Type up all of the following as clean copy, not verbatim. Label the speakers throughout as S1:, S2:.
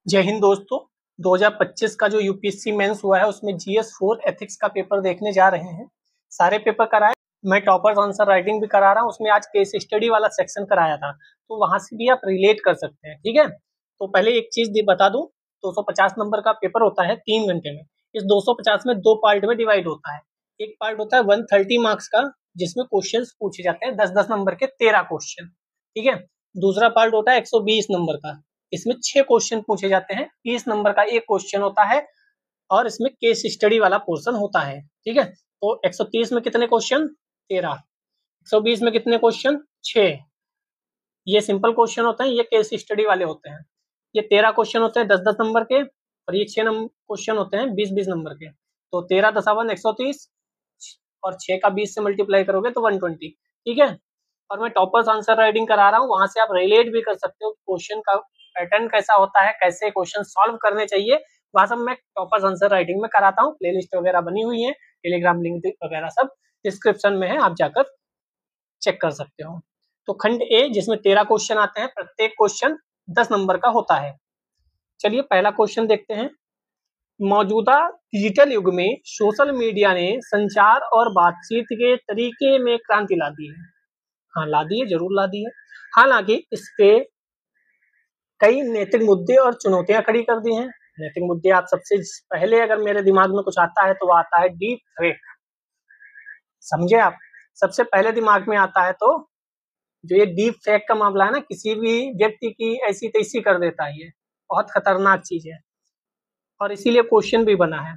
S1: जय हिंद दोस्तों। 2025 का जो यूपीएससी मेंस हुआ है उसमें जीएस 4 एथिक्स का पेपर देखने जा रहे हैं। सारे पेपर कराए, मैं टॉपर्स आंसर राइटिंग भी करा रहा हूँ। उसमें आज केस स्टडी वाला सेक्शन कराया था, तो वहां से भी आप रिलेट कर सकते हैं। ठीक है, तो पहले एक चीज बता दूं, 250 नंबर का पेपर होता है 3 घंटे में। इस 250 में 2 पार्ट में डिवाइड होता है। एक पार्ट होता है 130 मार्क्स का, जिसमें क्वेश्चन पूछे जाते हैं 10-10 नंबर के 13 क्वेश्चन। ठीक है, दूसरा पार्ट होता है 120 नंबर का, इसमें 6 क्वेश्चन पूछे जाते हैं, 30 नंबर का एक क्वेश्चन होता है और इसमें केस स्टडी वाला पोर्शन होता है। ठीक है, तो 130 में कितने क्वेश्चन? 13। 120 में कितने क्वेश्चन? 6। ये सिंपल क्वेश्चन होते हैं, ये केस स्टडी वाले होते हैं। ये 13 क्वेश्चन होते हैं 10-10 नंबर के, और ये 6 क्वेश्चन होते हैं 20-20 नंबर के। तो 13 10 130 और 6 का 20 से मल्टीप्लाई करोगे तो 120। ठीक है, और मैं टॉपर्स आंसर राइटिंग करा रहा हूँ, वहां से आप रिलेट भी कर सकते हो क्वेश्चन का पैटर्न कैसा होता है, कैसे क्वेश्चन सॉल्व करने चाहिए। वहां सब मैं टॉपर्स आंसर राइटिंग में कराता हूँ। प्लेलिस्ट वगैरह बनी हुई है, टेलीग्राम लिंक वगैरह सब डिस्क्रिप्शन में है, आप जाकर चेक कर सकते हो। तो खंड ए, जिसमें 13 क्वेश्चन आते हैं, प्रत्येक क्वेश्चन 10 नंबर का होता है। चलिए पहला क्वेश्चन देखते हैं। मौजूदा डिजिटल युग में सोशल मीडिया ने संचार और बातचीत के तरीके में क्रांति ला दी है। हाँ, ला दी है, जरूर ला दी है। हालांकि इसके कई नैतिक मुद्दे और चुनौतियां खड़ी कर दी हैं। नैतिक मुद्दे, आप सबसे पहले अगर मेरे दिमाग में कुछ आता है तो वो आता है डीप फेक। समझे आप? सबसे पहले दिमाग में आता है तो जो ये डीप फेक का मामला है ना, किसी भी व्यक्ति की ऐसी तैसी कर देता है, ये बहुत खतरनाक चीज है और इसीलिए क्वेश्चन भी बना है।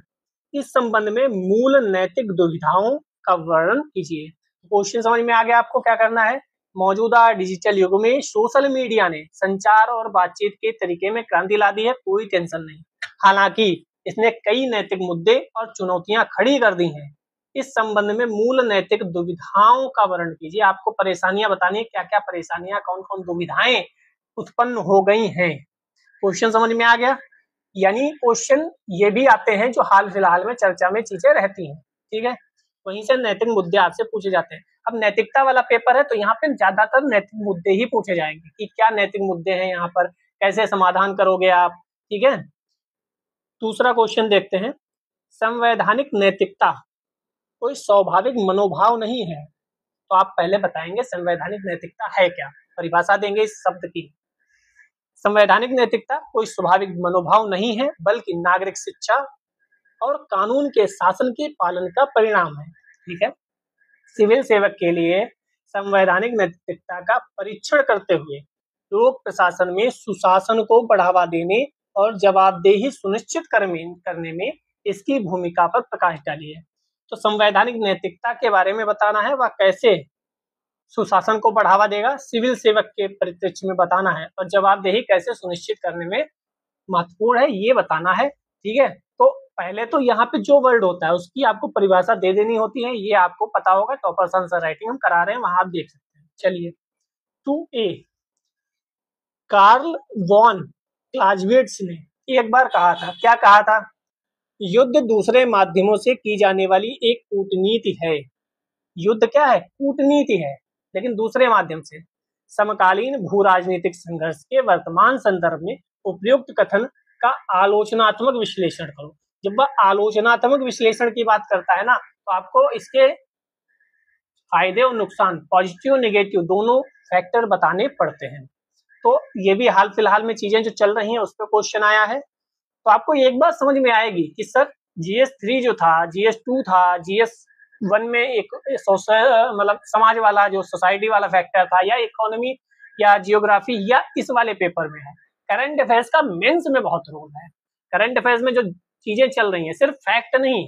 S1: इस संबंध में मूल नैतिक दुविधाओं का वर्णन कीजिए। क्वेश्चन समझ में आ गया आपको क्या करना है। मौजूदा डिजिटल युग में सोशल मीडिया ने संचार और बातचीत के तरीके में क्रांति ला दी है, कोई टेंशन नहीं। हालांकि इसने कई नैतिक मुद्दे और चुनौतियां खड़ी कर दी हैं। इस संबंध में मूल नैतिक दुविधाओं का वर्णन कीजिए। आपको परेशानियां बतानी है, क्या क्या परेशानियां, कौन कौन दुविधाएं उत्पन्न हो गई हैं। क्वेश्चन समझ में आ गया? यानी क्वेश्चन ये भी आते हैं जो हाल फिलहाल में चर्चा में चीजें रहती हैं। ठीक है, वहीं से नैतिक मुद्दे आपसे पूछे जाते हैं। अब नैतिकता वाला पेपर है तो यहाँ पे ज्यादातर नैतिक मुद्दे ही पूछे जाएंगे कि क्या नैतिक मुद्दे हैं यहाँ पर, कैसे समाधान करोगे आप। ठीक है, दूसरा क्वेश्चन देखते हैं। संवैधानिक नैतिकता कोई स्वाभाविक मनोभाव नहीं है, तो आप पहले बताएंगे संवैधानिक नैतिकता है क्या, परिभाषा देंगे इस शब्द की। संवैधानिक नैतिकता कोई स्वाभाविक मनोभाव नहीं है, बल्कि नागरिक शिक्षा और कानून के शासन के पालन का परिणाम है। ठीक है, सिविल सेवक के लिए संवैधानिक नैतिकता का परीक्षण करते हुए लोक प्रशासन में सुशासन को बढ़ावा देने और जवाबदेही सुनिश्चित करने में इसकी भूमिका पर प्रकाश डालिए। तो संवैधानिक नैतिकता के बारे में बताना है, वह कैसे सुशासन को बढ़ावा देगा, सिविल सेवक के परिप्रेक्ष्य में बताना है, और जवाबदेही कैसे सुनिश्चित करने में महत्वपूर्ण है, ये बताना है। ठीक है, तो पहले तो यहाँ पे जो वर्ड होता है उसकी आपको परिभाषा दे देनी होती है, ये आपको पता होगा। टॉपर्स आंसर राइटिंग हम करा रहे हैं, वहां आप देख सकते हैं। चलिए 2A, कार्ल वॉन क्लाज़ेविट्ज़ ने एक बार कहा था, क्या कहा था? युद्ध दूसरे माध्यमों से की जाने वाली एक कूटनीति है। युद्ध क्या है? कूटनीति है, लेकिन दूसरे माध्यम से। समकालीन भू राजनीतिक संघर्ष के वर्तमान संदर्भ में उपयुक्त कथन का आलोचनात्मक विश्लेषण करो। जब वह आलोचनात्मक विश्लेषण की बात करता है ना, तो आपको इसके फायदे और नुकसान, पॉजिटिव नेगेटिव दोनों फैक्टर बताने पड़ते हैं। तो ये भी हाल फिलहाल में चीजें जो चल रही हैं उस पर क्वेश्चन आया है। तो आपको एक बात समझ में आएगी कि सर GS3 जो था, GS2 था, GS1 में एक मतलब समाज वाला, जो सोसाइटी वाला फैक्टर था, या इकोनॉमी या जियोग्राफी, या इस वाले पेपर में है। करंट अफेयर्स का मेंस में बहुत रोल है। करंट अफेयर्स में जो चीजें चल रही हैं सिर्फ फैक्ट नहीं,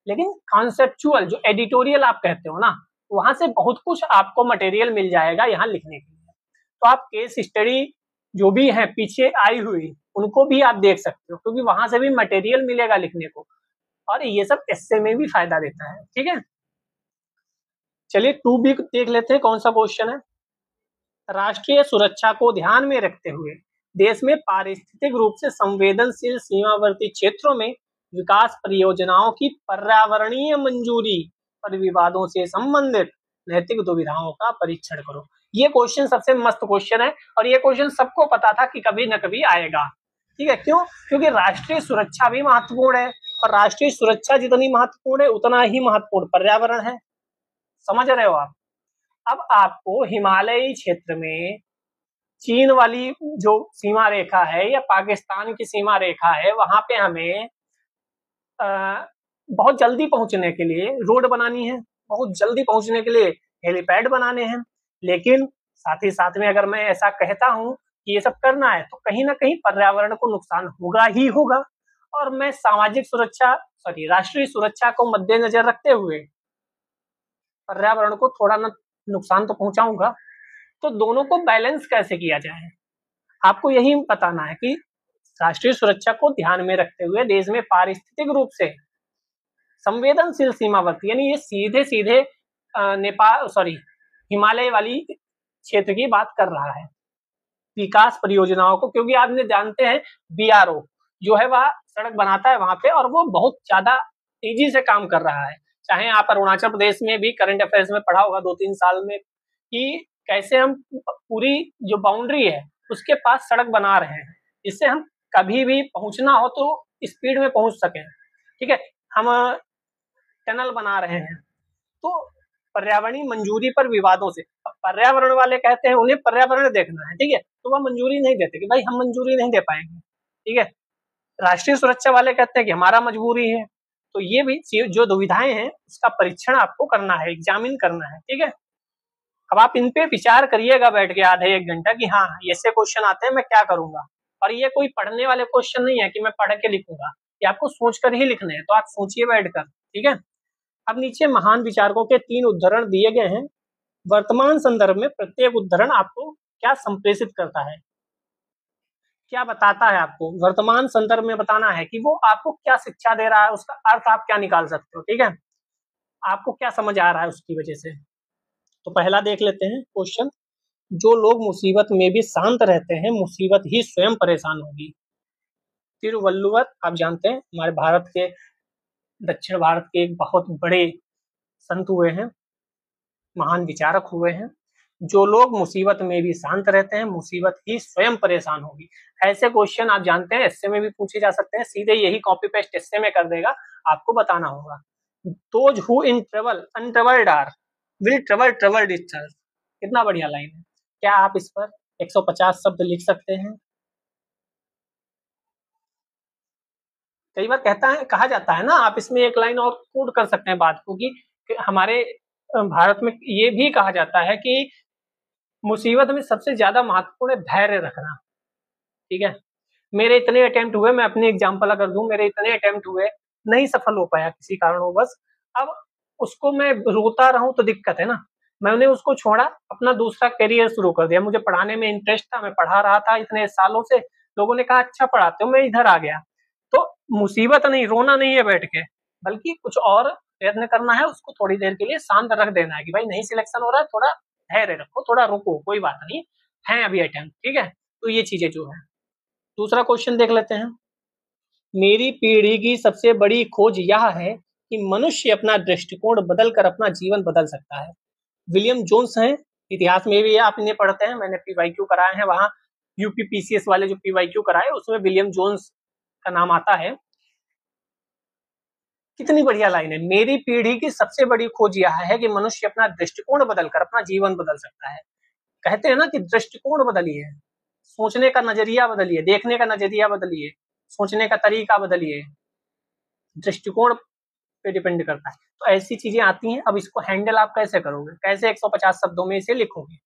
S1: लेकिन कॉन्सेप्चुअल, जो एडिटोरियल आप कहते हो ना, वहां से बहुत कुछ आपको मटेरियल मिल जाएगा यहाँ लिखने के लिए। तो आप केस स्टडी जो भी है पीछे आई हुई, उनको भी आप देख सकते हो, क्योंकि वहां से भी मटेरियल मिलेगा लिखने को, और ये सब एस्से में भी फायदा देता है। ठीक है, चलिए 2B देख लेते हैं, कौन सा क्वेश्चन है। राष्ट्रीय सुरक्षा को ध्यान में रखते हुए देश में पारिस्थितिक रूप से संवेदनशील सीमावर्ती क्षेत्रों में विकास परियोजनाओं की पर्यावरणीय मंजूरी और विवादों से संबंधित नैतिक दुविधाओं का परीक्षण करो। ये क्वेश्चन सबसे मस्त क्वेश्चन है, और ये क्वेश्चन सबको पता था कि कभी न कभी आएगा। ठीक है, क्यों? क्योंकि राष्ट्रीय सुरक्षा भी महत्वपूर्ण है, और राष्ट्रीय सुरक्षा जितनी महत्वपूर्ण है उतना ही महत्वपूर्ण पर्यावरण है। समझ रहे हो आप? अब आपको हिमालयी क्षेत्र में चीन वाली जो सीमा रेखा है या पाकिस्तान की सीमा रेखा है, वहां पे हमें बहुत जल्दी पहुंचने के लिए रोड बनानी है, बहुत जल्दी पहुंचने के लिए हेलीपैड बनाने हैं। लेकिन साथ ही साथ में अगर मैं ऐसा कहता हूं कि ये सब करना है, तो कहीं ना कहीं पर्यावरण को नुकसान होगा ही होगा। और मैं सामाजिक सुरक्षा, सॉरी, राष्ट्रीय सुरक्षा को मद्देनजर रखते हुए पर्यावरण को थोड़ा ना नुकसान तो पहुंचाऊंगा। तो दोनों को बैलेंस कैसे किया जाए, आपको यही बताना है कि राष्ट्रीय सुरक्षा को ध्यान में रखते हुए देश में पारिस्थितिक रूप से संवेदनशील सीमावर्ती, यानी ये सीधे सीधे नेपाल, सॉरी, हिमालय वाली क्षेत्र की बात कर रहा है, विकास परियोजनाओं को। क्योंकि आप जानते हैं बीआरओ जो है वह सड़क बनाता है वहां पे, और वो बहुत ज्यादा तेजी से काम कर रहा है। चाहे आप अरुणाचल प्रदेश में भी करंट अफेयर्स में पढ़ा होगा 2-3 साल में कि कैसे हम पूरी जो बाउंड्री है उसके पास सड़क बना रहे हैं, जिससे हम कभी भी पहुंचना हो तो स्पीड में पहुंच सकें। ठीक है, हम टनल बना रहे हैं। तो पर्यावरणीय मंजूरी पर विवादों से, अब पर्यावरण वाले कहते हैं उन्हें पर्यावरण देखना है, ठीक है, तो वह मंजूरी नहीं देते कि भाई हम मंजूरी नहीं दे पाएंगे। ठीक है, राष्ट्रीय सुरक्षा वाले कहते हैं कि हमारा मजबूरी है। तो ये भी जो दुविधाएं हैं उसका परीक्षण आपको करना है, एग्जामिन करना है। ठीक है, अब आप इन पे विचार करिएगा बैठ के आधे 1 घंटा कि हाँ ऐसे क्वेश्चन आते हैं, मैं क्या करूंगा। और ये कोई पढ़ने वाले क्वेश्चन नहीं है कि मैं पढ़ के लिखूंगा, ये आपको सोचकर ही लिखने हैं, तो आप सोचिए बैठकर। ठीक है, अब नीचे महान विचारकों के 3 उद्धरण दिए गए हैं। वर्तमान संदर्भ में प्रत्येक उद्धरण आपको क्या संप्रेषित करता है, क्या बताता है, आपको वर्तमान संदर्भ में बताना है कि वो आपको क्या शिक्षा दे रहा है, उसका अर्थ आप क्या निकाल सकते हो। ठीक है, आपको क्या समझ आ रहा है उसकी वजह से। तो पहला देख लेते हैं क्वेश्चन, जो लोग मुसीबत में भी शांत रहते हैं, मुसीबत ही स्वयं परेशान होगी। तिरुवल्लुवर आप जानते हैं हमारे भारत के, दक्षिण भारत के एक बहुत बड़े संत हुए हैं, महान विचारक हुए हैं। जो लोग मुसीबत में भी शांत रहते हैं, मुसीबत ही स्वयं परेशान होगी। ऐसे क्वेश्चन आप जानते हैं एस्से में भी पूछे जा सकते हैं, सीधे यही कॉपी पेस्ट एस्से में कर देगा, आपको बताना होगा। Those who in travel untravelled are will travel travelled itself. कितना बढ़िया लाइन है। क्या आप इस पर 150 शब्द लिख सकते हैं? कई बार कहा जाता है ना, आप इसमें एक लाइन और कोड कर सकते हैं बात को कि हमारे भारत में ये भी कहा जाता है कि मुसीबत में सबसे ज्यादा महत्वपूर्ण है धैर्य रखना। ठीक है, मेरे इतने अटेम्प्ट हुए, मैं अपनी एग्जांपल अगर दूं, मेरे इतने अटेम्प्ट हुए, नहीं सफल हो पाया किसी कारणवश। अब उसको मैं रोता रहूं तो दिक्कत है ना, मैंने उसको छोड़ा, अपना दूसरा करियर शुरू कर दिया। मुझे पढ़ाने में इंटरेस्ट था, मैं पढ़ा रहा था इतने सालों से, लोगों ने कहा अच्छा पढ़ाते हो, मैं इधर आ गया। तो मुसीबत नहीं, रोना नहीं है बैठ के, बल्कि कुछ और प्रयत्न करना है, उसको थोड़ी देर के लिए शांत रख देना है कि भाई नहीं सिलेक्शन हो रहा है, थोड़ा धैर्य रखो, थोड़ा रुको, कोई बात नहीं है अभी अटेम्प्ट। ठीक है, तो ये चीजें जो है। दूसरा क्वेश्चन देख लेते हैं, मेरी पीढ़ी की सबसे बड़ी खोज यह है कि मनुष्य अपना दृष्टिकोण बदलकर अपना जीवन बदल सकता है। विलियम जोन्स हैं, इतिहास में भी आप इन्हें पढ़ते हैं, मैंने पीवाईक्यू कराए हैं वहां, यूपीपीसीएस वाले जो पीवाईक्यू कराए उसमें विलियम जोन्स का नाम आता है। कितनी बढ़िया लाइन है, मेरी पीढ़ी की सबसे बड़ी खोज यह है कि मनुष्य अपना दृष्टिकोण बदलकर अपना जीवन बदल सकता है। कहते हैं ना कि दृष्टिकोण बदलिए, सोचने का नजरिया बदलिए, देखने का नजरिया बदलिए, सोचने का तरीका बदलिए, दृष्टिकोण पे डिपेंड करता है। तो ऐसी चीजें आती हैं। अब इसको हैंडल आप कैसे करोगे, कैसे 150 शब्दों में इसे लिखोगे,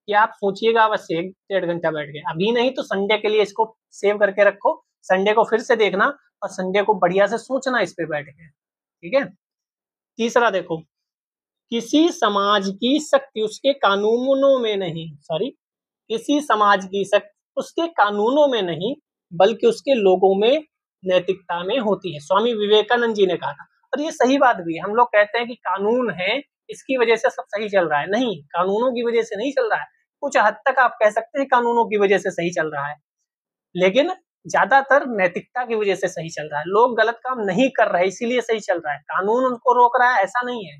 S1: ये आप सोचिएगा बस 1-1.5 घंटा बैठ के। अभी नहीं तो संडे के लिए इसको सेव करके रखो, संडे को फिर से देखना और संडे को बढ़िया से सोचना इस पे बैठ के। ठीक है, तीसरा देखो, किसी समाज की शक्ति उसके कानूनों में नहीं, सॉरी, किसी समाज की शक्ति उसके कानूनों में नहीं बल्कि उसके लोगों में, नैतिकता में होती है। स्वामी विवेकानंद जी ने कहा था, और ये सही बात भी है। हम लोग कहते हैं कि कानून है इसकी वजह से सब सही चल रहा है, नहीं, कानूनों की वजह से नहीं चल रहा है। कुछ हद तक आप कह सकते हैं कानूनों की वजह से सही चल रहा है, लेकिन ज्यादातर नैतिकता की वजह से सही चल रहा है। लोग गलत काम नहीं कर रहे इसीलिए सही चल रहा है, कानून उनको रोक रहा है ऐसा नहीं है।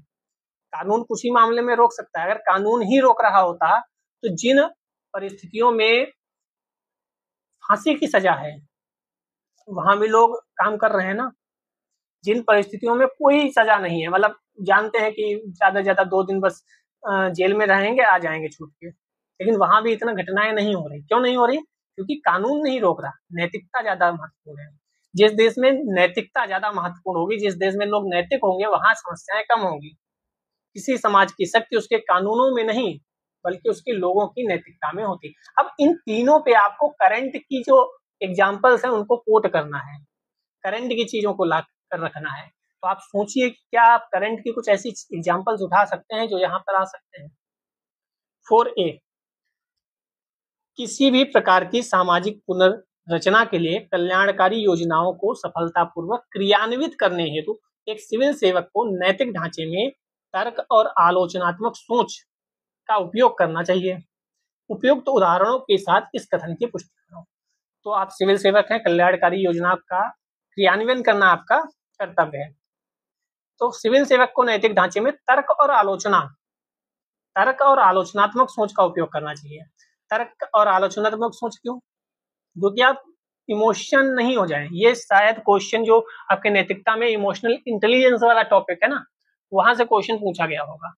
S1: कानून कुछ ही मामले में रोक सकता है, अगर कानून ही रोक रहा होता तो जिन परिस्थितियों में फांसी की सजा है, वहां भी लोग काम कर रहे हैं ना, जिन परिस्थितियों में कोई सजा नहीं है, मतलब जानते हैं कि ज्यादा से ज्यादा 2 दिन बस जेल में रहेंगे, आ जाएंगे छूट के, लेकिन वहां भी इतना घटनाएं नहीं हो रही। क्यों नहीं हो रही? क्योंकि कानून नहीं रोक रहा, नैतिकता ज्यादा महत्वपूर्ण है। जिस देश में नैतिकता ज्यादा महत्वपूर्ण होगी, जिस देश में लोग नैतिक होंगे, वहां समस्याएं कम होंगी। किसी समाज की शक्ति उसके कानूनों में नहीं, बल्कि उसके लोगों की नैतिकता में होती। अब इन तीनों पे आपको करंट की जो एग्जाम्पल्स हैं उनको कोट करना है, करंट की चीजों को ला कर रखना है। तो आप सोचिए कि क्या आप करंट की कुछ ऐसी एग्जाम्पल्स उठा सकते हैं जो यहाँ पर आ सकते हैं। 4A, किसी भी प्रकार की सामाजिक पुनर्रचना के लिए कल्याणकारी योजनाओं को सफलतापूर्वक क्रियान्वित करने हेतु एक सिविल सेवक को नैतिक ढांचे में तर्क और आलोचनात्मक सोच का उपयोग करना चाहिए। उपयुक्त उदाहरणों के साथ इस कथन की पुष्टि करो। तो आप सिविल सेवक हैं, कल्याणकारी योजना का क्रियान्वयन करना आपका कर्तव्य है। तो सिविल सेवक को नैतिक ढांचे में तर्क और आलोचनात्मक सोच का उपयोग करना चाहिए। तर्क और आलोचनात्मक सोच क्यों? क्योंकि आप इमोशन नहीं हो जाए। ये शायद क्वेश्चन जो आपके नैतिकता में इमोशनल इंटेलिजेंस वाला टॉपिक है ना, वहां से क्वेश्चन पूछा गया होगा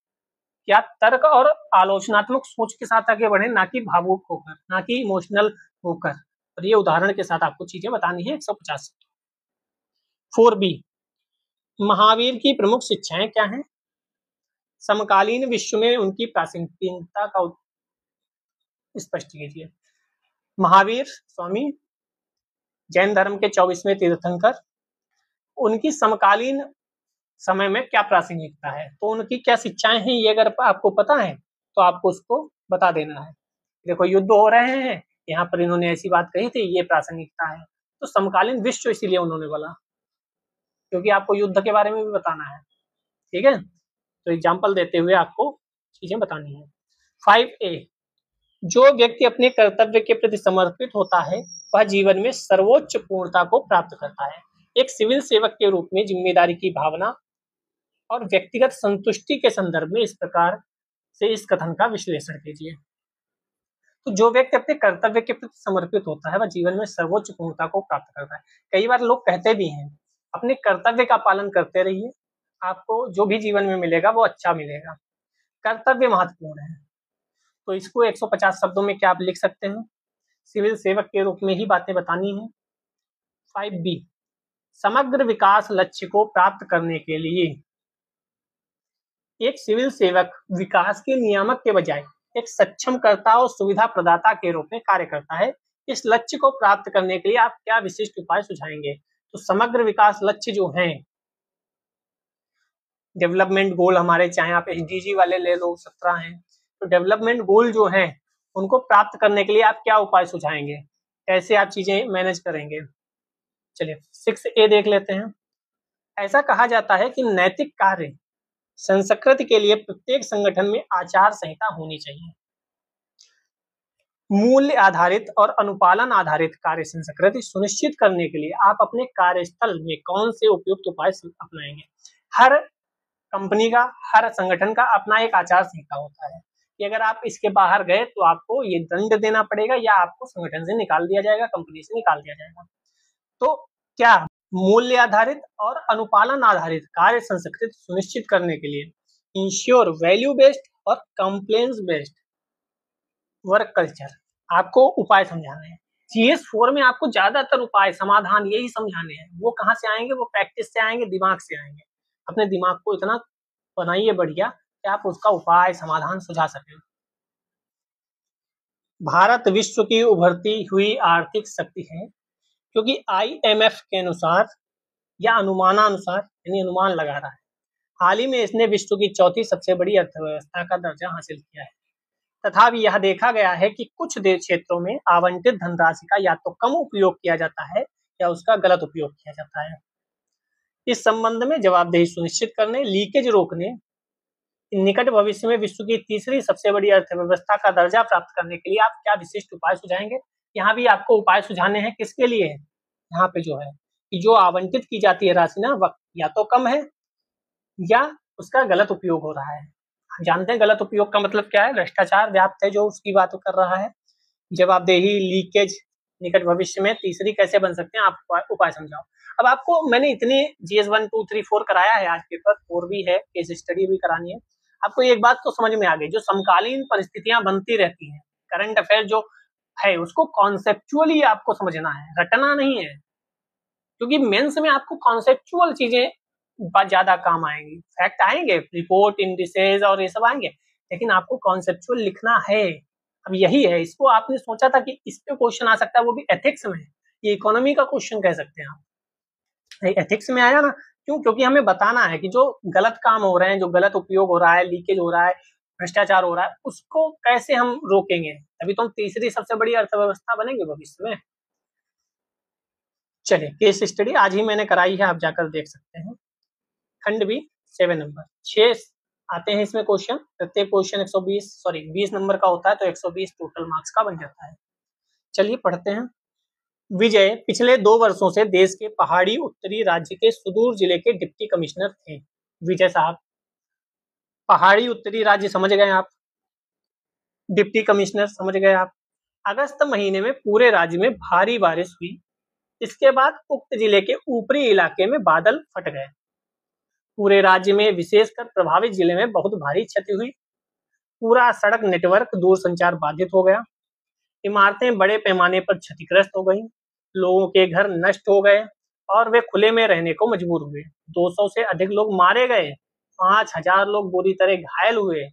S1: कि आप तर्क और आलोचनात्मक सोच के साथ आगे बढ़े, ना कि भावुक होकर, ना कि इमोशनल होकर। और ये उदाहरण के साथ आपको चीजें बतानी है 150। 4B, महावीर की प्रमुख शिक्षाएं क्या हैं? समकालीन विश्व में उनकी प्रासंगिकता का स्पष्ट कीजिए। महावीर स्वामी जैन धर्म के 24वें तीर्थंकर, उनकी समकालीन समय में क्या प्रासंगिकता है, तो उनकी क्या शिक्षाएं हैं, ये अगर आपको पता है तो आपको उसको बता देना है। देखो युद्ध हो रहे हैं, यहाँ पर इन्होंने ऐसी बात कही थी, ये प्रासंगिकता है। तो समकालीन विश्व इसीलिए उन्होंने बोला क्योंकि आपको युद्ध के बारे में भी बताना है। ठीक है, तो एग्जाम्पल देते हुए आपको चीजें बतानी है। 5A, जो व्यक्ति अपने कर्तव्य के प्रति समर्पित होता है वह जीवन में सर्वोच्च पूर्णता को प्राप्त करता है। एक सिविल सेवक के रूप में जिम्मेदारी की भावना और व्यक्तिगत संतुष्टि के संदर्भ में इस प्रकार से इस कथन का विश्लेषण कीजिए। तो जो व्यक्ति अपने कर्तव्य के प्रति समर्पित होता है वह जीवन में सर्वोच्च पूर्णता को प्राप्त करता है। कई बार लोग कहते भी हैं अपने कर्तव्य का पालन करते रहिए, आपको जो भी जीवन में मिलेगा वो अच्छा मिलेगा। कर्तव्य महत्वपूर्ण है। तो इसको 150 शब्दों में क्या आप लिख सकते हैं? सिविल सेवक के रूप में ही बातें बतानी है। 5B, समग्र विकास लक्ष्य को प्राप्त करने के लिए एक सिविल सेवक विकास के नियामक के बजाय एक सक्षमकर्ता और सुविधा प्रदाता के रूप में कार्य करता है। इस लक्ष्य को प्राप्त करने के लिए आप क्या विशिष्ट उपाय सुझाएंगे? तो समग्र विकास लक्ष्य जो हैं, डेवलपमेंट गोल हमारे, चाहे आप एसडीजी वाले ले लो, 17 हैं, तो डेवलपमेंट गोल जो हैं उनको प्राप्त करने के लिए आप क्या उपाय सुझाएंगे, कैसे आप चीजें मैनेज करेंगे? चलिए 6A देख लेते हैं। ऐसा कहा जाता है कि नैतिक कार्य संस्कृति के लिए प्रत्येक संगठन में आचार संहिता होनी चाहिए। मूल्य आधारित और अनुपालन आधारित कार्य संस्कृति सुनिश्चित करने के लिए आप अपने कार्यस्थल में कौन से उपयुक्त उपाय अपनाएंगे? हर कंपनी का, हर संगठन का अपना एक आचार संहिता होता है कि अगर आप इसके बाहर गए तो आपको ये दंड देना पड़ेगा या आपको संगठन से निकाल दिया जाएगा, कंपनी से निकाल दिया जाएगा। तो क्या मूल्य आधारित और अनुपालन आधारित कार्य संस्कृति सुनिश्चित करने के लिए इंश्योर वैल्यू बेस्ड और कंप्लेंस बेस्ड वर्क कल्चर आपको उपाय समझाने हैं। GS4 में आपको ज्यादातर उपाय समाधान यही समझाने हैं। वो कहाँ से आएंगे? वो प्रैक्टिस से आएंगे, दिमाग से आएंगे। अपने दिमाग को इतना बनाइए बढ़िया कि आप उसका उपाय समाधान सुझा सकें। भारत विश्व की उभरती हुई आर्थिक शक्ति है क्योंकि IMF के अनुसार या अनुमानानुसार, यानी अनुमान लगा रहा है, हाल ही में इसने विश्व की चौथी सबसे बड़ी अर्थव्यवस्था का दर्जा हासिल किया है। तथापि यह देखा गया है कि कुछ क्षेत्रों में आवंटित धनराशि का या तो कम उपयोग किया जाता है या उसका गलत उपयोग किया जाता है। इस संबंध में जवाबदेही सुनिश्चित करने, लीकेज रोकने, निकट भविष्य में विश्व की तीसरी सबसे बड़ी अर्थव्यवस्था का दर्जा प्राप्त करने के लिए आप क्या विशिष्ट उपाय सुझाएंगे? यहाँ भी आपको उपाय सुझाने हैं। किसके लिए? यहाँ पे जो है कि जो आवंटित की जाती है राशि ना, वह या तो कम है या उसका गलत उपयोग हो रहा है। जानते हैं गलत उपयोग का मतलब क्या है? भ्रष्टाचार व्याप्त है जो उसकी बात कर रहा है। जवाबदेही, लीकेज, निकट भविष्य में तीसरी कैसे बन सकते हैं, आप उपाय समझाओ। अब आपको मैंने इतनी GS 1 2 3 4 कराया है, आज पेपर 4 भी है, केस स्टडी भी करानी है। आपको एक बात तो समझ में आ गई, जो समकालीन परिस्थितियां बनती रहती हैं, करंट अफेयर जो है उसको कॉन्सेप्चुअली आपको समझना है, रटना नहीं है, क्योंकि मेंस में आपको कॉन्सेप्चुअल चीजें ज्यादा काम आएंगी। फैक्ट आएंगे, रिपोर्ट, इंडिसेज और ये सब आएंगे, लेकिन आपको कॉन्सेप्चुअल लिखना है। अब यही है, इसको आपने सोचा था कि इस पे क्वेश्चन आ सकता है, वो भी एथिक्स में। ये इकोनॉमी का क्वेश्चन कह सकते हैं आप, एथिक्स में आया ना। क्यों? क्योंकि हमें बताना है कि जो गलत काम हो रहे हैं, जो गलत उपयोग हो रहा है, लीकेज हो रहा है, भ्रष्टाचार हो रहा है, उसको कैसे हम रोकेंगे, तभी तो हम तीसरी सबसे बड़ी अर्थव्यवस्था बनेंगे भविष्य में। चलिए, केस स्टडी आज ही मैंने कराई है, आप जाकर देख सकते हैं। खंड बी 7 नंबर 6 आते हैं इसमें क्वेश्चन, प्रत्येक क्वेश्चन 20 नंबर का होता है, तो 120 टोटल मार्क्स का बन जाता है। चलिए पढ़ते हैं। विजय पिछले 2 वर्षों से देश के पहाड़ी उत्तरी राज्य के सुदूर जिले के डिप्टी कमिश्नर थे। विजय साहब, पहाड़ी उत्तरी राज्य समझ गए आप, डिप्टी कमिश्नर समझ गए आप। अगस्त महीने में पूरे राज्य में भारी बारिश हुई, इसके बाद उक्त जिले के ऊपरी इलाके में बादल फट गए। पूरे राज्य में, विशेषकर प्रभावित जिले में बहुत भारी क्षति हुई। पूरा सड़क नेटवर्क, दूरसंचार बाधित हो गया। इमारतें बड़े पैमाने पर क्षतिग्रस्त हो गईं। लोगों के घर नष्ट हो गए और वे खुले में रहने को मजबूर हुए। 200 से अधिक लोग मारे गए, 5000 लोग बुरी तरह घायल हुए।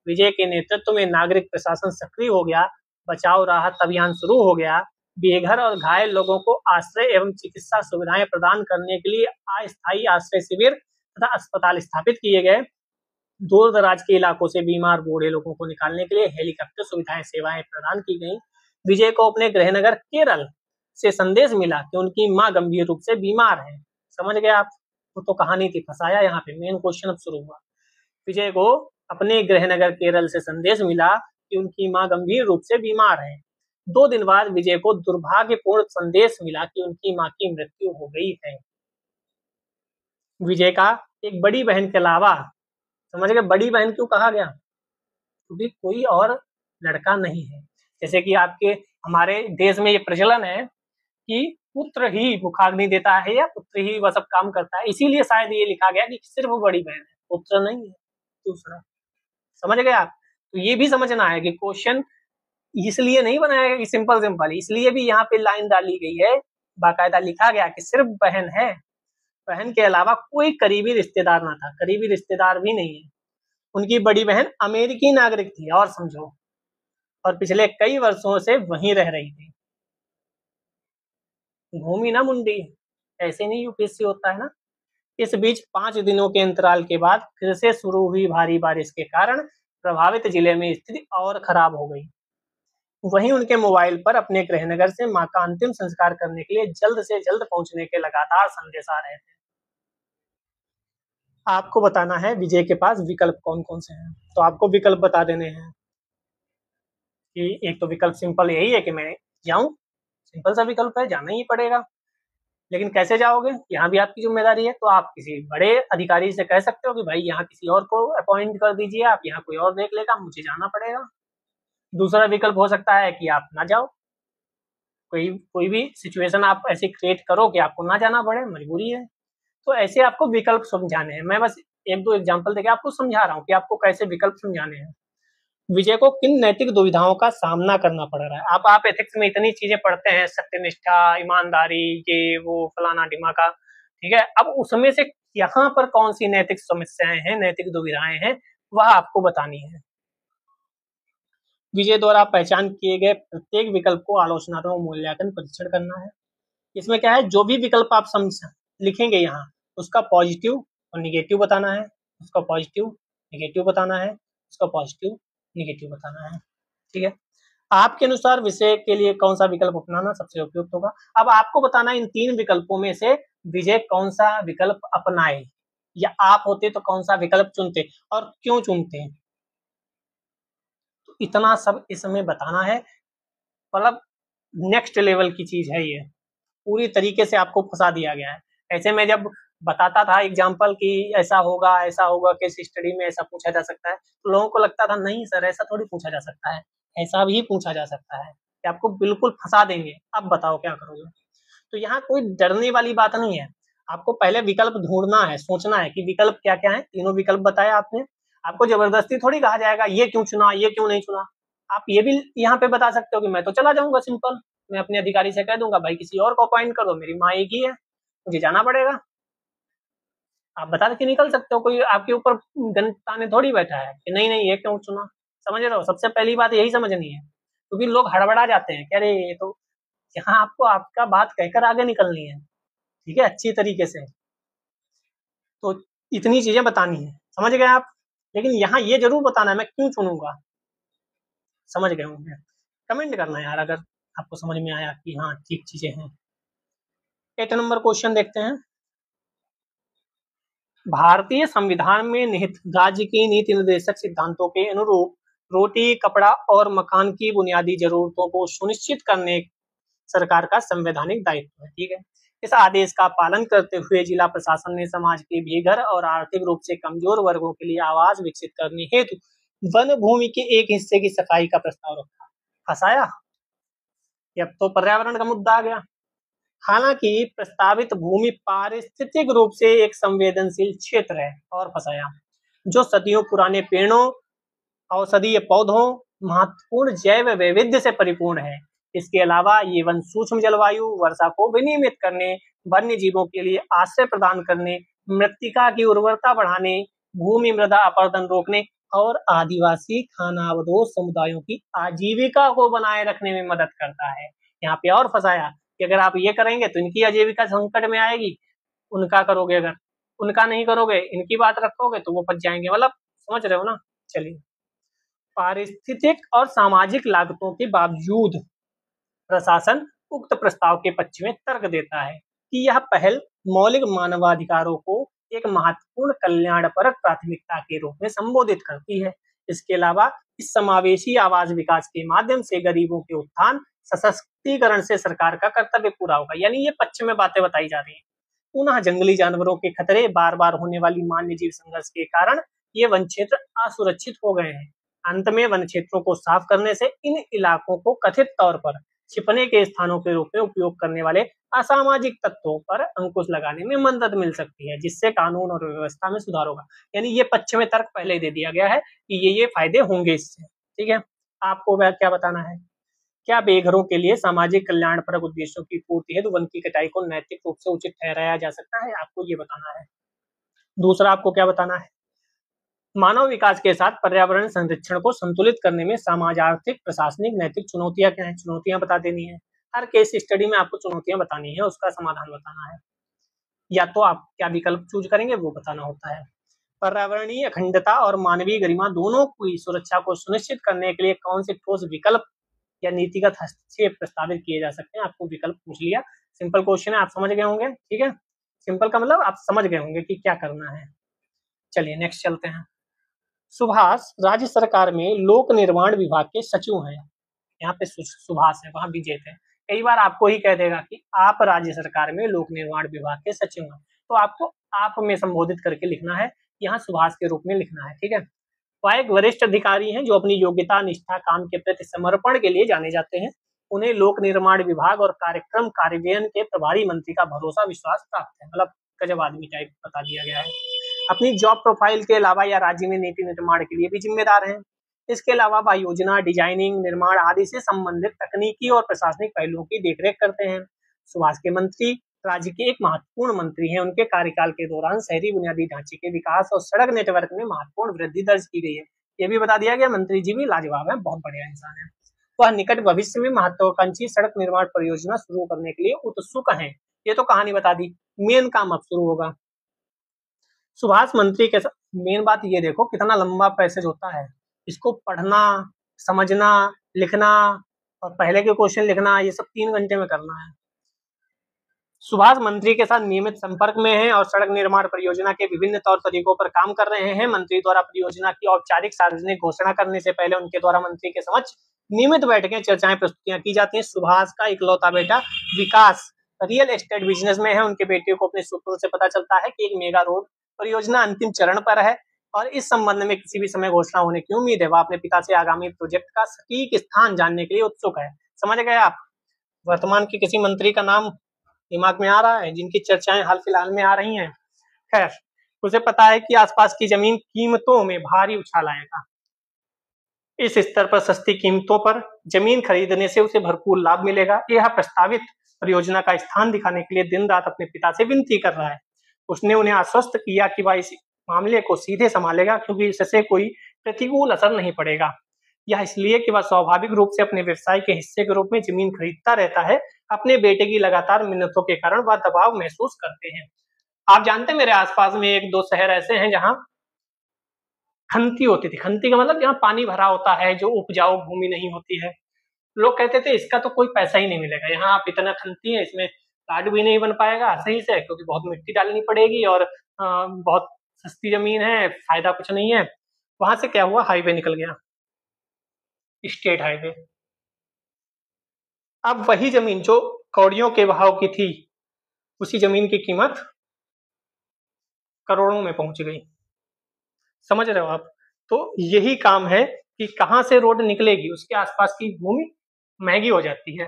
S1: विजय के नेतृत्व में नागरिक प्रशासन सक्रिय हो गया, बचाव राहत अभियान शुरू हो गया। बेघर और घायल लोगों को आश्रय एवं चिकित्सा सुविधाएं प्रदान करने के लिए अस्थायी आश्रय शिविर तथा अस्पताल स्थापित किए गए। दूर दराज के इलाकों से बीमार बूढ़े लोगों को निकालने के लिए हेलीकॉप्टर सुविधाएं सेवाएं प्रदान की गई। विजय को अपने गृहनगर केरल से संदेश मिला कि उनकी मां गंभीर रूप से बीमार है। समझ गए आप, तो कहानी थी, फंसाया यहाँ पे, मेन क्वेश्चन अब शुरू हुआ। विजय को अपने गृहनगर केरल से संदेश मिला कि उनकी मां गंभीर रूप से बीमार है। 2 दिन बाद विजय को दुर्भाग्यपूर्ण संदेश मिला कि उनकी मां की मृत्यु हो गई है। विजय का एक बड़ी बहन के अलावा, समझ गए बड़ी बहन क्यों कहा गया, क्योंकि कोई और लड़का नहीं है। जैसे कि आपके हमारे देश में ये प्रचलन है कि पुत्र ही मुखाग्नि देता है या पुत्र ही वह सब काम करता है, इसीलिए शायद ये लिखा गया कि सिर्फ बड़ी बहन है, पुत्र नहीं है दूसरा। समझ गए आप? तो ये भी समझना है कि क्वेश्चन इसलिए नहीं बनाया गया कि सिंपल सिंपल, इसलिए भी यहाँ पे लाइन डाली गई है, बाकायदा लिखा गया कि सिर्फ बहन है, बहन के अलावा कोई करीबी रिश्तेदार ना था, करीबी रिश्तेदार भी नहीं है। उनकी बड़ी बहन अमेरिकी नागरिक थी, और समझो, और पिछले कई वर्षों से वहीं रह रही थी। घूमी ना मुंडी, ऐसे नहीं यूपीएससी होता है ना। इस बीच 5 दिनों के अंतराल के बाद फिर से शुरू हुई भारी बारिश के कारण प्रभावित जिले में स्थिति और खराब हो गई। वहीं उनके मोबाइल पर अपने गृहनगर से मां का अंतिम संस्कार करने के लिए जल्द से जल्द पहुंचने के लगातार संदेश आ रहे थे। आपको बताना है विजय के पास विकल्प कौन कौन से हैं, तो आपको विकल्प बता देने हैं कि एक तो विकल्प सिंपल यही है कि मैं जाऊं, सिंपल सा विकल्प है, जाना ही पड़ेगा। लेकिन कैसे जाओगे, यहाँ भी आपकी जिम्मेदारी है। तो आप किसी बड़े अधिकारी से कह सकते हो कि भाई यहाँ किसी और को अपॉइंट कर दीजिए, आप यहाँ कोई और देख लेगा, मुझे जाना पड़ेगा। दूसरा विकल्प हो सकता है कि आप ना जाओ, कोई भी सिचुएशन आप ऐसे क्रिएट करो कि आपको ना जाना पड़े, मजबूरी है। तो ऐसे आपको विकल्प समझाने हैं। मैं बस 1-2 एग्जाम्पल देके आपको समझा रहा हूँ कि आपको कैसे विकल्प समझाने हैं। विजय को किन नैतिक दुविधाओं का सामना करना पड़ रहा है। अब आप एथिक्स में इतनी चीजें पढ़ते हैं, सत्यनिष्ठा, ईमानदारी, ये वो फलाना ढिमाका, ठीक है। अब उसमें से यहाँ पर कौन सी नैतिक समस्याएं हैं, नैतिक दुविधाएं हैं, वह आपको बतानी है। विजय द्वारा पहचान किए गए प्रत्येक विकल्प को आलोचनात्मक मूल्यांकन परीक्षण करना है। इसमें क्या है, जो भी विकल्प आप लिखेंगे यहाँ, उसका पॉजिटिव और निगेटिव बताना है, उसका पॉजिटिव निगेटिव बताना है, उसका पॉजिटिव निगेटिव बताना है, ठीक है। आपके अनुसार विषय के लिए कौन सा विकल्प अपनाना सबसे उपयुक्त होगा। अब आपको बताना इन 3 विकल्पों में से विजय कौन सा विकल्प अपनाए, या आप होते तो कौन सा विकल्प चुनते और क्यों चुनते हैं। तो इतना सब इसमें बताना है, मतलब नेक्स्ट लेवल की चीज है ये, पूरी तरीके से आपको फंसा दिया गया है। ऐसे में जब बताता था एग्जाम्पल कि ऐसा होगा केस स्टडी में ऐसा पूछा जा सकता है, तो लोगों को लगता था नहीं सर ऐसा थोड़ी पूछा जा सकता है, ऐसा भी पूछा जा सकता है। कि आपको बिल्कुल फंसा देंगे, अब बताओ क्या करोगे। तो यहाँ कोई डरने वाली बात नहीं है, आपको पहले विकल्प ढूंढना है, सोचना है कि विकल्प क्या क्या है। तीनों विकल्प बताया आपने, आपको जबरदस्ती थोड़ी कहा जाएगा ये क्यों चुना, ये क्यों नहीं चुना। आप ये भी यहाँ पे बता सकते हो कि मैं तो चला जाऊंगा, सिंपल, मैं अपने अधिकारी से कह दूंगा भाई किसी और को अपॉइंट कर दो, मेरी माँ एक ही है, मुझे जाना पड़ेगा। आप बता के निकल सकते हो, कोई आपके ऊपर गन ताने थोड़ी बैठा है कि नहीं नहीं ये क्यों चुना। समझ रहे हो, सबसे पहली बात यही समझनी है, क्योंकि लोग हड़बड़ा जाते हैं कि अरे ये तो, यहाँ आपको आपका बात कहकर आगे निकलनी है, ठीक है, अच्छी तरीके से। तो इतनी चीजें बतानी है, समझ गए आप। लेकिन यहाँ ये जरूर बताना है मैं क्यों चुनूंगा, समझ गए होंगे। कमेंट करना यार अगर आपको समझ में आया कि हाँ ठीक चीजें हैं। 8 नंबर क्वेश्चन देखते हैं। भारतीय संविधान में निहित राज्य की नीति निर्देशक सिद्धांतों के अनुरूप रोटी, कपड़ा और मकान की बुनियादी जरूरतों को सुनिश्चित करने सरकार का संवैधानिक दायित्व है, ठीक है। इस आदेश का पालन करते हुए जिला प्रशासन ने समाज के बेघर और आर्थिक रूप से कमजोर वर्गों के लिए आवास विकसित करने हेतु वन भूमि के एक हिस्से की सफाई का प्रस्ताव रखा। फंसाया, अब तो पर्यावरण का मुद्दा आ गया। हालांकि प्रस्तावित भूमि पारिस्थितिक रूप से एक संवेदनशील क्षेत्र है, और फंसाया, जो सदियों पुराने पेड़ों, औषधीय पौधों, महत्वपूर्ण जैव वैविध्य से परिपूर्ण है। इसके अलावा ये वन सूक्ष्म जलवायु वर्षा को विनियमित करने, वन्य जीवों के लिए आश्रय प्रदान करने, मृत्तिका की उर्वरता बढ़ाने, भूमि मृदा अपरदन रोकने और आदिवासी खानाबदोश समुदायों की आजीविका को बनाए रखने में मदद करता है। यहाँ पे और फंसाया कि अगर आप ये करेंगे तो इनकी आजीविका संकट में आएगी, उनका करोगे अगर, उनका नहीं करोगे, इनकी बात रखोगे तो वो फंस जाएंगे। मतलब समझ रहे हो ना। चलिए, पारिस्थितिक और सामाजिक लागतों के बावजूद प्रशासन उक्त प्रस्ताव के पक्ष में तर्क देता है कि यह पहल मौलिक मानवाधिकारों को एक महत्वपूर्ण कल्याणपरक प्राथमिकता के रूप में संबोधित करती है। इसके अलावा इस समावेशी आवास विकास के माध्यम से गरीबों के उत्थान, सशक्तिकरण से सरकार का कर्तव्य पूरा होगा। यानी ये पक्ष में बातें बताई जा रही है। पुनः जंगली जानवरों के खतरे, बार बार होने वाली मान्य जीव संघर्ष के कारण ये वन क्षेत्र असुरक्षित हो गए हैं। अंत में वन क्षेत्रों को साफ करने से इन इलाकों को कथित तौर पर छिपने के स्थानों के रूप में उपयोग करने वाले असामाजिक तत्वों पर अंकुश लगाने में मदद मिल सकती है, जिससे कानून और व्यवस्था में सुधार होगा। यानी ये पक्ष में तर्क पहले ही दे दिया गया है कि ये फायदे होंगे इससे, ठीक है। आपको वह क्या बताना है, क्या बेघरों के लिए सामाजिक कल्याणपरक उद्देश्यों की पूर्ति हेतु वन की कटाई को नैतिक रूप से उचित ठहराया जा सकता है, आपको ये बताना है। दूसरा आपको क्या बताना है, मानव विकास के साथ पर्यावरण संरक्षण को संतुलित करने में समाज, आर्थिक, प्रशासनिक, नैतिक चुनौतियां क्या है, चुनौतियां बता देनी है। हर केस स्टडी में आपको चुनौतियां बतानी है, उसका समाधान बताना है, या तो आप क्या विकल्प चूज करेंगे वो बताना होता है। पर्यावरणीय अखंडता और मानवीय गरिमा दोनों की सुरक्षा को सुनिश्चित करने के लिए कौन से ठोस विकल्प या नीतिगत हस्तक्षेप प्रस्तावित किए जा सकते हैं, आपको विकल्प पूछ लिया। सिंपल क्वेश्चन है, आप समझ गए होंगे, ठीक है। सिंपल का मतलब आप समझ गए होंगे कि क्या करना है। चलिए नेक्स्ट चलते हैं। सुभाष राज्य सरकार में लोक निर्माण विभाग के सचिव हैं। यहाँ पे सुभाष है, वहां विजय थे। कई बार आपको ही कह देगा कि आप राज्य सरकार में लोक निर्माण विभाग के सचिव हैं, तो आपको आप में संबोधित करके लिखना है, यहाँ सुभाष के रूप में लिखना है, ठीक है। वह एक वरिष्ठ अधिकारी हैं जो अपनी योग्यता, निष्ठा, काम के प्रति समर्पण के लिए जाने जाते हैं। उन्हें लोक निर्माण विभाग और कार्यक्रम कार्यान्वयन के प्रभारी मंत्री का भरोसा विश्वास प्राप्त है। मतलब गजब आदमी टाइप बता दिया गया है। अपनी जॉब प्रोफाइल के अलावा या राज्य में नीति निर्माण के लिए भी जिम्मेदार हैं। इसके अलावा वह योजना, डिजाइनिंग, निर्माण आदि से संबंधित तकनीकी और प्रशासनिक पहलुओं की देखरेख करते हैं। सुभाष के मंत्री राज्य के एक महत्वपूर्ण मंत्री हैं। उनके कार्यकाल के दौरान शहरी बुनियादी ढांचे के विकास और सड़क नेटवर्क में महत्वपूर्ण वृद्धि दर्ज की गई है। ये भी बता दिया गया, मंत्री जी भी लाजवाब है, बहुत बढ़िया इंसान है। वह निकट भविष्य में महत्वाकांक्षी सड़क निर्माण परियोजना शुरू करने के लिए उत्सुक हैं। ये तो कहानी बता दी, मेन काम अब शुरू होगा। सुभाष मंत्री के मेन बात ये देखो कितना लंबा पैसेज होता है, इसको पढ़ना, समझना, लिखना और पहले के क्वेश्चन लिखना, ये सब 3 घंटे में करना है। सुभाष मंत्री के साथ नियमित संपर्क में हैं और सड़क निर्माण परियोजना के विभिन्न तौर तरीकों पर काम कर रहे हैं। मंत्री द्वारा परियोजना की औपचारिक सार्वजनिक घोषणा करने से पहले उनके द्वारा मंत्री के समक्ष नियमित बैठकें, चर्चाएं, प्रस्तुतियां की जाती हैं। सुभाष का इकलौता बेटा विकास रियल एस्टेट बिजनेस में है। उनके बेटे को अपने सूत्रों से पता चलता है कि एक मेगा रोड परियोजना अंतिम चरण पर है और इस संबंध में किसी भी समय घोषणा होने की उम्मीद है। वह अपने पिता से आगामी प्रोजेक्ट का सटीक स्थान जानने के लिए उत्सुक है। समझ गए आप? वर्तमान के किसी मंत्री का नाम दिमाग में आ रहा है जिनकी चर्चाएं हाल फिलहाल में आ रही हैं? खैर, उसे पता है कि आसपास की जमीन कीमतों में भारी उछाल आएगा। इस स्तर पर सस्ती कीमतों पर जमीन खरीदने से उसे भरपूर लाभ मिलेगा। यह प्रस्तावित परियोजना का स्थान दिखाने के लिए दिन रात अपने पिता से विनती कर रहा है। उसने उन्हें आश्वस्त किया कि वह इस मामले को सीधे संभालेगा क्योंकि इससे कोई प्रतिकूल असर नहीं पड़ेगा। यह इसलिए कि वह स्वाभाविक रूप से अपने व्यवसाय के हिस्से के रूप में जमीन खरीदता रहता है। अपने बेटे की लगातार मिन्नतों के कारण वह दबाव महसूस करते हैं। आप जानते हैं मेरे आसपास में 1-2 शहर ऐसे हैं जहाँ खंती होती थी। खंती का मतलब जहाँ पानी भरा होता है, जो उपजाऊ भूमि नहीं होती है। लोग कहते थे इसका तो कोई पैसा ही नहीं मिलेगा, यहाँ आप इतना खंती है, इसमें कार्ड भी नहीं बन पाएगा सही से क्योंकि बहुत मिट्टी डालनी पड़ेगी और बहुत सस्ती जमीन है, फायदा कुछ नहीं है। वहां से क्या हुआ, हाईवे निकल गया, स्टेट हाईवे। अब वही जमीन जो कौड़ियों के भाव की थी, उसी जमीन की कीमत करोड़ों में पहुंच गई। समझ रहे हो आप? तो यही काम है कि कहाँ से रोड निकलेगी, उसके आसपास की भूमि महंगी हो जाती है।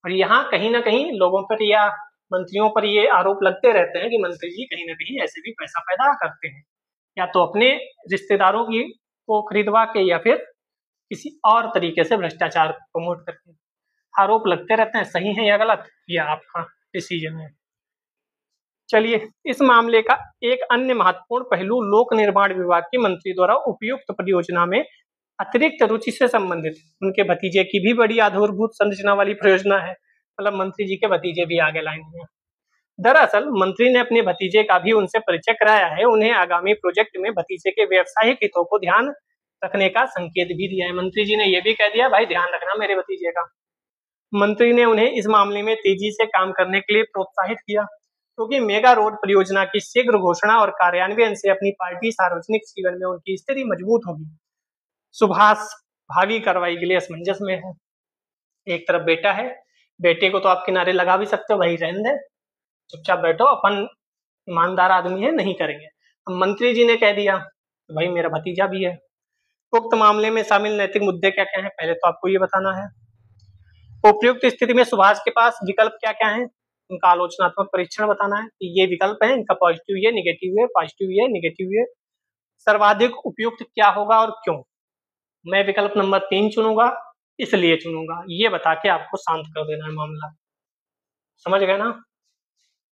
S1: और यहाँ कहीं ना कहीं लोगों पर या मंत्रियों पर ये आरोप लगते रहते हैं कि मंत्री जी कहीं ना कहीं ऐसे भी पैसा पैदा करते हैं, या तो अपने रिश्तेदारों की को खरीदवा के या फिर किसी और तरीके से भ्रष्टाचार प्रमोट करके। आरोप लगते रहते हैं, सही है या गलत ये आपका डिसीजन है। चलिए, इस मामले का एक अन्य महत्वपूर्ण पहलू लोक निर्माण विभाग के मंत्री द्वारा उपयुक्त परियोजना में अतिरिक्त रुचि से संबंधित उनके भतीजे की भी बड़ी आधारभूत संरचना वाली परियोजना है। मतलब मंत्री जी के भतीजे भी आगे लाइन में। दरअसल मंत्री ने अपने भतीजे का भी उनसे परिचय कराया है। उन्हें आगामी प्रोजेक्ट में भतीजे के व्यवसायिक हितों को ध्यान रखने का संकेत भी दिया है। मंत्री जी ने यह भी कह दिया भाई ध्यान रखना मेरे भतीजे का। मंत्री ने उन्हें इस मामले में तेजी से काम करने के लिए प्रोत्साहित किया क्योंकि मेगा रोड परियोजना की शीघ्र घोषणा और कार्यान्वयन से अपनी पार्टी सार्वजनिक जीवन में उनकी स्थिति मजबूत होगी। सुभाष भावी कार्रवाई के लिए असमंजस में है। एक तरफ बेटा है, बेटे को तो आप किनारे लगा भी सकते हो, भाई रहने दे, चुपचाप बैठो, अपन ईमानदार आदमी है, नहीं करेंगे। अब मंत्री जी ने कह दिया तो भाई मेरा भतीजा भी है। उक्त मामले में शामिल नैतिक मुद्दे क्या क्या हैं, पहले तो आपको ये बताना है। उपयुक्त स्थिति में सुभाष के पास विकल्प क्या क्या हैं, उनका आलोचनात्मक परीक्षण बताना है कि ये विकल्प है, इनका पॉजिटिव ये, निगेटिव ये, पॉजिटिव ये, निगेटिव ये। सर्वाधिक उपयुक्त क्या होगा और क्यों? मैं विकल्प नंबर 3 चुनूंगा, इसलिए चुनूंगा, ये बता के आपको शांत कर देना है मामला। समझ गए ना?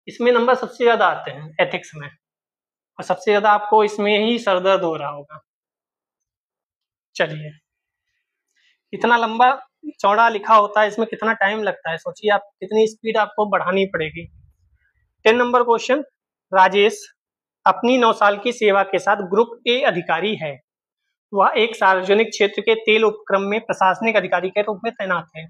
S1: इसमें नंबर सबसे ज्यादा आते हैं एथिक्स में, और सबसे ज्यादा आपको इसमें ही सरदर्द हो रहा होगा। चलिए, इतना लंबा चौड़ा लिखा होता है, इसमें कितना टाइम लगता है, सोचिए आप, कितनी स्पीड आपको बढ़ानी पड़ेगी। 10 नंबर क्वेश्चन, राजेश अपनी 9 साल की सेवा के साथ ग्रुप ए अधिकारी है। वह एक सार्वजनिक क्षेत्र के तेल उपक्रम में प्रशासनिक अधिकारी के रूप में तैनात है।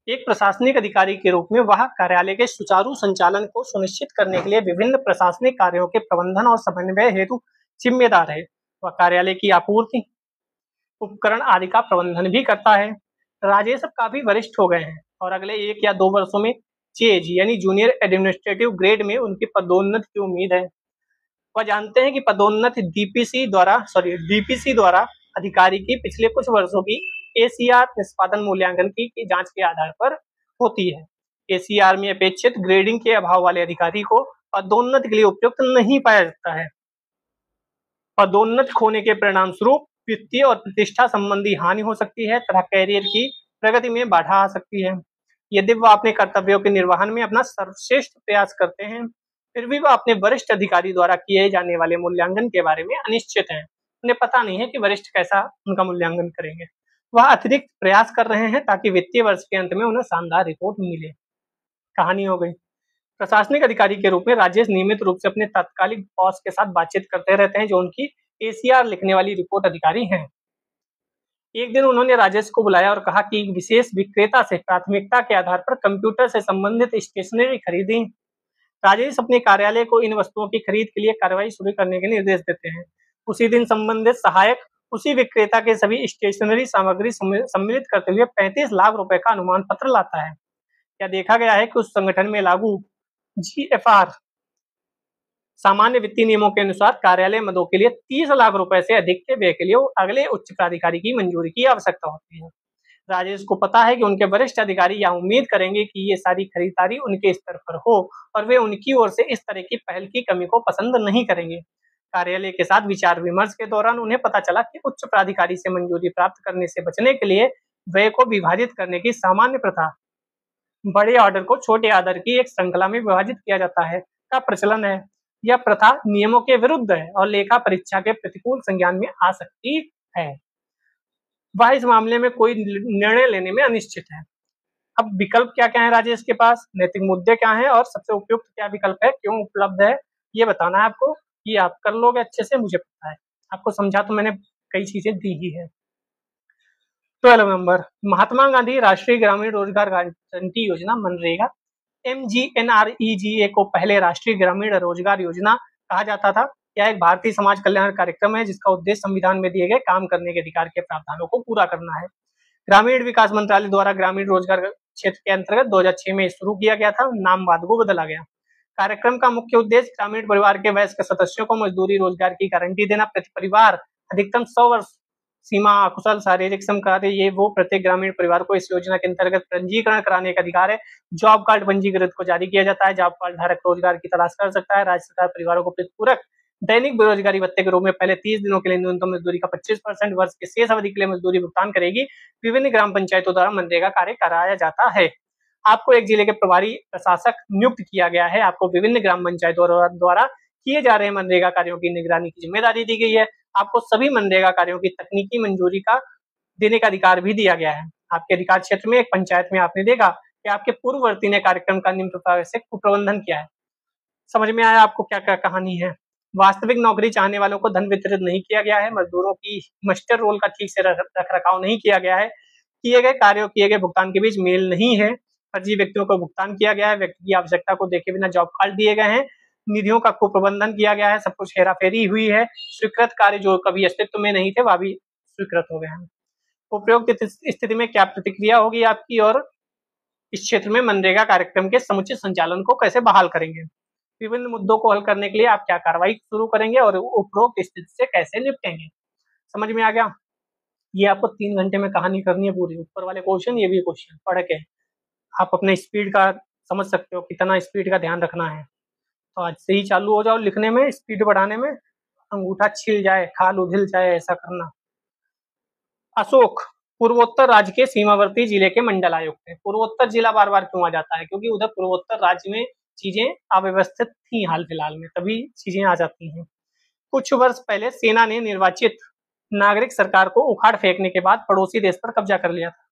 S1: एक प्रशासनिक अधिकारी के रूप में वह कार्यालय के सुचारू संचालन को सुनिश्चित करने के लिए विभिन्न प्रशासनिक कार्यों के प्रबंधन और समन्वय हेतु जिम्मेदार है। वह कार्यालय की आपूर्ति, उपकरण आदि का प्रबंधन भी करता है। राजेश अब काफी वरिष्ठ हो गए हैं और अगले 1 या 2 वर्षों में जेज यानी जूनियर एडमिनिस्ट्रेटिव ग्रेड में उनकी पदोन्नति की उम्मीद है। वह जानते हैं कि पदोन्नति डीपीसी द्वारा अधिकारी की पिछले कुछ वर्षों की एसीआर निष्पादन मूल्यांकन की जांच के आधार पर होती है। एसीआर में अपेक्षित ग्रेडिंग के अभाव वाले अधिकारी को पदोन्नति के लिए उपयुक्त नहीं पाया जाता है। पदोन्नति खोने के परिणाम स्वरूप वित्तीय और प्रतिष्ठा संबंधी हानि हो सकती है तथा कैरियर की प्रगति में बाधा आ सकती है। यदि वह अपने कर्तव्यों के निर्वहन में अपना सर्वश्रेष्ठ प्रयास करते हैं, फिर भी वह अपने वरिष्ठ अधिकारी द्वारा किए जाने वाले मूल्यांकन के बारे में अनिश्चित हैं। उन्हें पता नहीं है कि वरिष्ठ कैसा उनका मूल्यांकन करेंगे। वह अतिरिक्त प्रयास कर रहे हैं ताकि वित्तीय वर्ष के अंत में उन्हें शानदार रिपोर्ट मिले। कहानी हो गई। प्रशासनिक अधिकारी के रूप में राजेश नियमित रूप से अपने तात्कालिक बॉस के साथ बातचीत करते रहते हैं, जो उनकी एसीआर लिखने वाली रिपोर्ट अधिकारी हैं। एक दिन उन्होंने राजेश को बुलाया और कहा कि विशेष विक्रेता से प्राथमिकता के आधार पर कंप्यूटर से संबंधित स्टेशनरी खरीदें। राजेश अपने कार्यालय को इन वस्तुओं की खरीद के लिए कार्रवाई शुरू करने के निर्देश देते हैं। उसी दिन संबंधित सहायक उसी विक्रेता के सभी स्टेशनरी सामग्री सम्मिलित करते हुए 35 लाख रुपए का अनुमान पत्र लाता है। क्या देखा गया है कि उस संगठन में लागू जीएफआर सामान्य वित्तीय नियमों के अनुसार कार्यालय मदों के लिए 30 लाख रुपए से अधिक के व्यय के लिए अगले उच्च प्राधिकारी की मंजूरी की आवश्यकता होती है। राजेश को पता है कि उनके वरिष्ठ अधिकारी यह उम्मीद करेंगे कि ये सारी खरीदारी उनके स्तर पर हो और वे उनकी ओर से इस तरह की पहल की कमी को पसंद नहीं करेंगे। कार्यालय के साथ विचार विमर्श के दौरान उन्हें पता चला कि उच्च प्राधिकारी से मंजूरी प्राप्त करने से बचने के लिए व्यय को विभाजित करने की सामान्य प्रथा, बड़े ऑर्डर को छोटे ऑर्डर की एक श्रृंखला में विभाजित किया जाता है, का प्रचलन है। यह प्रथा नियमों के विरुद्ध है और लेखा परीक्षा के प्रतिकूल संज्ञान में आ सकती है। वह इस मामले में कोई निर्णय लेने में अनिश्चित है। अब विकल्प क्या-क्या है राजेश के पास, नैतिक मुद्दे क्या हैं और सबसे उपयुक्त क्या विकल्प है, क्यों उपलब्ध है, ये बताना है आपको। ये आप कर लोगे अच्छे से, मुझे पता है। आपको समझा तो मैंने कई चीजें दी ही है। 12 नंबर, महात्मा गांधी राष्ट्रीय ग्रामीण रोजगार गारंटी योजना मनरेगा MGNREGA को पहले राष्ट्रीय ग्रामीण रोजगार योजना कहा जाता था। यह एक भारतीय समाज कल्याण कार्यक्रम है जिसका उद्देश्य संविधान में दिए गए काम करने के अधिकार के प्रावधानों को पूरा करना है। ग्रामीण विकास मंत्रालय द्वारा ग्रामीण रोजगार क्षेत्र के अंतर्गत 2006 में शुरू किया गया था, नाम बाद को बदला गया। कार्यक्रम का मुख्य उद्देश्य ग्रामीण परिवार के वयस्क सदस्यों को मजदूरी रोजगार की गारंटी देना, प्रति परिवार अधिकतम 100 वर्ष सीमा, अकुशल शारीरिक श्रम कार्य, ये वो प्रत्येक ग्रामीण परिवार को इस योजना के अंतर्गत पंजीकरण कराने का अधिकार है। जॉब कार्ड पंजीकृत को जारी किया जाता है। जॉब कार्ड धारक रोजगार की तलाश कर सकता है। राज्य सरकार परिवारों को प्रतिपूरक दैनिक बेरोजगारी भत्ते के रूप में पहले 30 दिनों के लिए न्यूनतम मजदूरी का 25% वर्ष के शेष अवधि के लिए मजदूरी भुगतान करेगी। विभिन्न ग्राम पंचायतों द्वारा मनरेगा कार्य कराया जाता है। आपको एक जिले के प्रभारी प्रशासक नियुक्त किया गया है। आपको विभिन्न ग्राम पंचायतों द्वारा किए जा रहे मनरेगा कार्यों की निगरानी की जिम्मेदारी दी गई है। आपको सभी मनरेगा कार्यों की तकनीकी मंजूरी का देने का अधिकार भी दिया गया है। आपके अधिकार क्षेत्र में एक पंचायत में आपने देखा कि आपके पूर्ववर्ती ने कार्यक्रम का निम्न प्रकार से कुप्रबंधन किया है। समझ में आया आपको क्या क्या कहानी है। वास्तविक नौकरी चाहने वालों को धन वितरित नहीं किया गया है। मजदूरों की मस्टर रोल का ठीक से रख रखाव नहीं किया गया है। किए गए कार्यों किए गए भुगतान के बीच मेल नहीं है। फर्जी व्यक्तियों को भुगतान किया गया है। व्यक्ति की आवश्यकता को देखे बिना जॉब कार्ड दिए गए हैं। निधियों का कुप्रबंधन किया गया है। सब कुछ हेराफेरी हुई है। स्वीकृत कार्य जो कभी अस्तित्व में नहीं थे वह भी स्वीकृत हो गए हैं। उपरोक्त स्थिति में क्या प्रतिक्रिया होगी आपकी और इस क्षेत्र में मनरेगा कार्यक्रम के समुचित संचालन को कैसे बहाल करेंगे? विभिन्न मुद्दों को हल करने के लिए आप क्या कार्रवाई शुरू करेंगे और उपरोक्त स्थिति से कैसे निपटेंगे? समझ में आ गया? ये आपको 3 घंटे में कहानी करनी है पूरी। ऊपर वाले क्वेश्चन, ये भी क्वेश्चन पढ़ के आप अपने स्पीड का समझ सकते हो, कितना स्पीड का ध्यान रखना है। तो आज से ही चालू हो जाओ लिखने में, स्पीड बढ़ाने में, अंगूठा छिल जाए, खाल उधिल जाए, ऐसा करना। अशोक पूर्वोत्तर राज्य के सीमावर्ती जिले के मंडल आयुक्त है। पूर्वोत्तर जिला बार बार क्यों आ जाता है? क्योंकि उधर पूर्वोत्तर राज्य में चीजें अव्यवस्थित थी हाल फिलहाल में, तभी चीजें आ जाती हैं। कुछ वर्ष पहले सेना ने निर्वाचित नागरिक सरकार को उखाड़ फेंकने के बाद पड़ोसी देश पर कब्जा कर लिया था।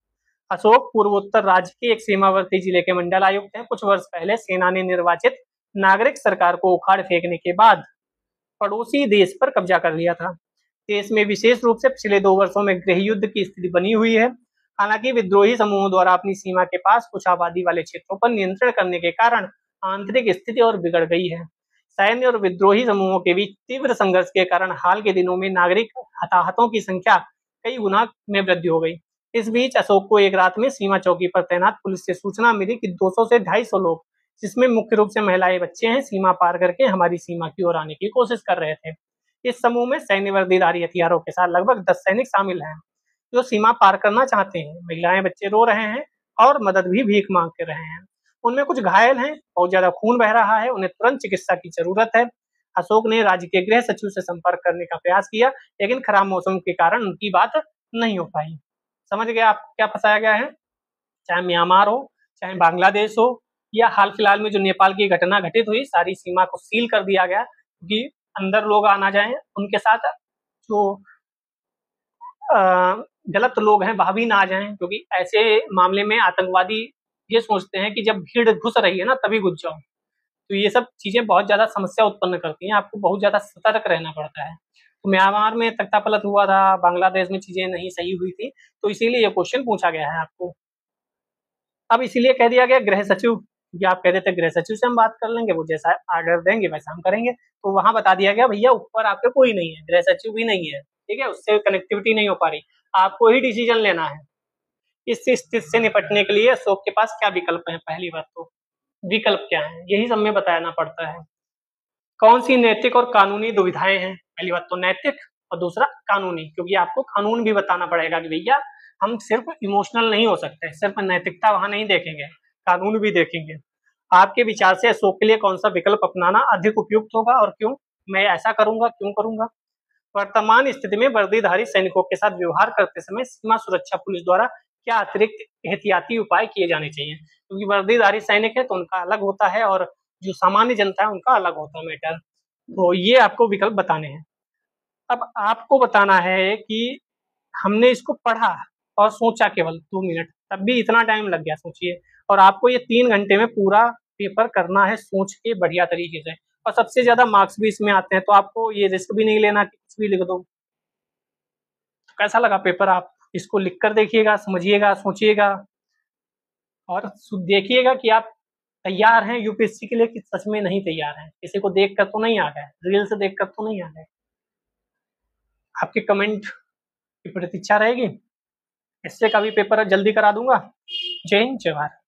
S1: अशोक पूर्वोत्तर राज्य के एक सीमावर्ती जिले के मंडल आयुक्त हैं। कुछ वर्ष पहले सेना ने निर्वाचित नागरिक सरकार को उखाड़ फेंकने के बाद पड़ोसी देश पर कब्जा कर लिया था। देश में विशेष रूप से पिछले 2 वर्षों में गृह युद्ध की स्थिति बनी हुई है। हालांकि विद्रोही समूहों द्वारा अपनी सीमा के पास कुछ आबादी वाले क्षेत्रों पर नियंत्रण करने के कारण आंतरिक स्थिति और बिगड़ गई है। सैन्य और विद्रोही समूहों के बीच तीव्र संघर्ष के कारण हाल के दिनों में नागरिक हताहतों की संख्या कई गुना में वृद्धि हो गई। इस बीच अशोक को एक रात में सीमा चौकी पर तैनात पुलिस से सूचना मिली कि 200 से 250 लोग, जिसमें मुख्य रूप से महिलाएं बच्चे हैं, सीमा पार करके हमारी सीमा की ओर आने की कोशिश कर रहे थे। इस समूह में सैन्य वर्दीधारी हथियारों के साथ लगभग 10 सैनिक शामिल हैं जो सीमा पार करना चाहते हैं। महिलाएं बच्चे रो रहे हैं और मदद भी भीख मांग के रहे हैं। उनमें कुछ घायल हैं, बहुत ज्यादा खून बह रहा है, उन्हें तुरंत चिकित्सा की जरूरत है। अशोक ने राज्य के गृह सचिव से संपर्क करने का प्रयास किया, लेकिन खराब मौसम के कारण उनकी बात नहीं हो पाई। समझ गए आप क्या फंसाया गया है? चाहे म्यांमार हो, चाहे बांग्लादेश हो, या हाल फिलहाल में जो नेपाल की घटना घटित हुई, सारी सीमा को सील कर दिया गया क्योंकि अंदर लोग आना जाए, उनके साथ जो गलत लोग हैं वह भी ना आ जाएं, क्योंकि ऐसे मामले में आतंकवादी ये सोचते हैं कि जब भीड़ घुस रही है ना तभी घुस जाओ। तो ये सब चीजें बहुत ज्यादा समस्या उत्पन्न करती हैं। आपको बहुत ज्यादा सतर्क रहना पड़ता है। तो म्यांमार में तख्तापलट हुआ था, बांग्लादेश में चीजें नहीं सही हुई थी, तो इसीलिए ये क्वेश्चन पूछा गया है आपको। अब इसीलिए कह दिया गया गृह सचिव, क्योंकि आप कह देते गृह सचिव से हम बात कर लेंगे, वो जैसा आर्डर देंगे वैसा हम करेंगे। तो वहां बता दिया गया भैया ऊपर आपके कोई नहीं है, गृह सचिव भी नहीं है, ठीक है, उससे कनेक्टिविटी नहीं हो पा रही, आपको ही डिसीजन लेना है। इस स्थिति से निपटने के लिए अशोक के पास क्या विकल्प है? पहली बात तो विकल्प क्या है, यही सब में बताना पड़ता है। कौन सी नैतिक और कानूनी दुविधाएं हैं? पहली बात तो नैतिक और दूसरा कानूनी, क्योंकि आपको कानून भी बताना पड़ेगा कि भैया हम सिर्फ इमोशनल नहीं हो सकते, सिर्फ नैतिकता वहां नहीं देखेंगे, कानून भी देखेंगे। आपके विचार से अशोक के लिए कौन सा विकल्प अपनाना अधिक उपयुक्त होगा और क्यों? मैं ऐसा करूंगा, क्यों करूंगा? वर्तमान स्थिति में वर्दीधारी सैनिकों के साथ व्यवहार करते समय सीमा सुरक्षा पुलिस द्वारा क्या अतिरिक्त एहतियाती उपाय किए जाने चाहिए? क्योंकि वर्दीधारी सैनिक है तो उनका अलग होता है और जो सामान्य जनता है उनका अलग होता है मैटर। तो ये आपको विकल्प बताने हैं। अब आपको बताना है कि हमने इसको पढ़ा और सोचा केवल 2 मिनट, तब भी इतना टाइम लग गया, सोचिए। और आपको ये 3 घंटे में पूरा पेपर करना है सोच के बढ़िया तरीके से, और सबसे ज्यादा मार्क्स भी इसमें आते हैं, तो आपको ये रिस्क भी नहीं लेना कि कुछ भी लिख दो। तो कैसा लगा पेपर? आप इसको लिख कर देखिएगा, समझिएगा, सोचिएगा और देखिएगा कि आप तैयार हैं यूपीएससी के लिए कि सच में नहीं तैयार हैं। किसी को देख कर तो नहीं आ गए, रील से देख कर तो नहीं आ गए। आपके कमेंट की प्रतीक्षा रहेगी। इससे का भी पेपर जल्दी करा दूंगा। जय हिंद, जय भारत।